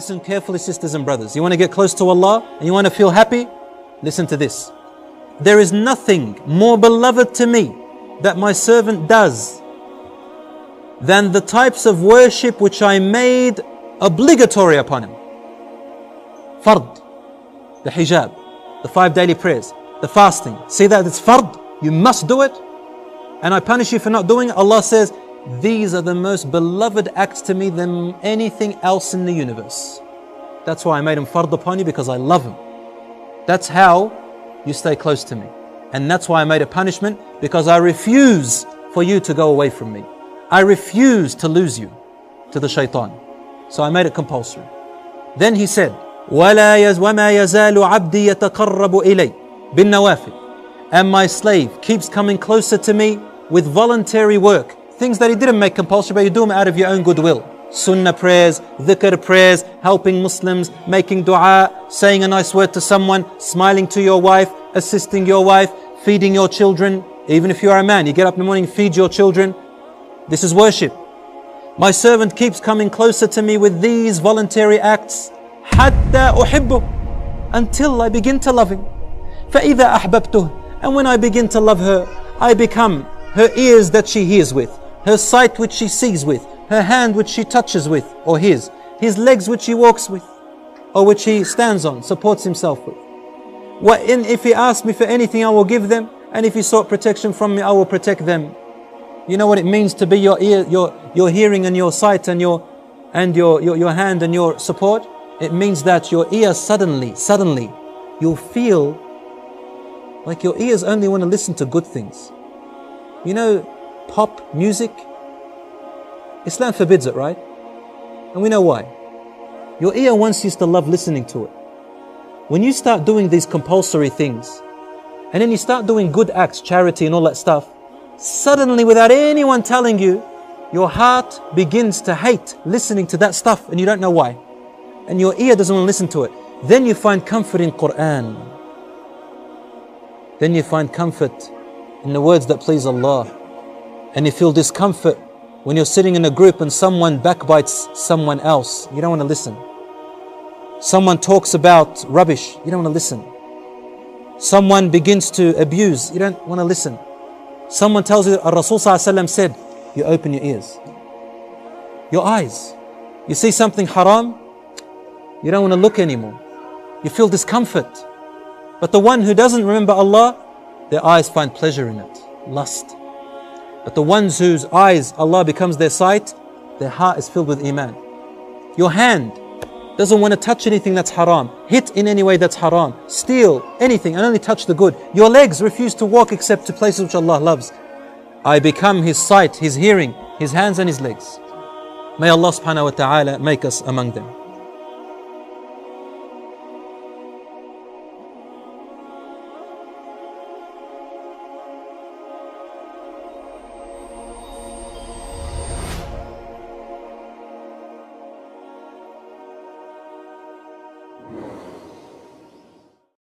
Listen carefully, sisters and brothers. You want to get close to Allah and you want to feel happy? Listen to this. There is nothing more beloved to me that my servant does than the types of worship which I made obligatory upon him. Fard, the hijab, the 5 daily prayers, the fasting. See that it's fard, you must do it. And I punish you for not doing it. Allah says, these are the most beloved acts to me than anything else in the universe. That's why I made them fard upon you, because I love them. That's how you stay close to me. And that's why I made a punishment, because I refuse for you to go away from me. I refuse to lose you to the shaitan. So I made it compulsory. Then he said, وَمَا يَزَالُ عَبْدِي يَتَقَرَّبُ إِلَيْ بِالنَّوَافِلِ. And my slave keeps coming closer to me with voluntary work. Things that he didn't make compulsory, but you do them out of your own goodwill. Sunnah prayers, dhikr prayers, helping Muslims, making dua, saying a nice word to someone, smiling to your wife, assisting your wife, feeding your children. Even if you are a man, you get up in the morning, feed your children. This is worship. My servant keeps coming closer to me with these voluntary acts, حَتَّى أُحِبُّهُ, until I begin to love him. فَإِذَا أَحْبَبْتُهُ, and when I begin to love her, I become her ears that she hears with, her sight which she sees with, her hand which she touches with, or his legs which he walks with, or which he stands on, supports himself with. If he asks me for anything, I will give them, and if he sought protection from me, I will protect them. You know what it means to be your ear, your hearing and your sight and your hand and your support? It means that your ear suddenly, you'll feel like your ears only want to listen to good things. You know, pop music, Islam forbids it, right? And we know why. Your ear once used to love listening to it. When you start doing these compulsory things, and then you start doing good acts, charity and all that stuff, suddenly without anyone telling you, your heart begins to hate listening to that stuff, and you don't know why. And your ear doesn't want to listen to it. Then you find comfort in Quran. Then you find comfort in the words that please Allah. And you feel discomfort when you're sitting in a group and someone backbites someone else. You don't want to listen. Someone talks about rubbish. You don't want to listen. Someone begins to abuse. You don't want to listen. Someone tells you that Rasul ﷺ said, you open your ears, your eyes. You see something haram, you don't want to look anymore. You feel discomfort. But the one who doesn't remember Allah, their eyes find pleasure in it, lust. But the ones whose eyes Allah becomes their sight, their heart is filled with iman. Your hand doesn't want to touch anything that's haram, hit in any way that's haram, steal anything and only touch the good. Your legs refuse to walk except to places which Allah loves. I become his sight, his hearing, his hands and his legs. May Allah subhanahu wa ta'ala make us among them.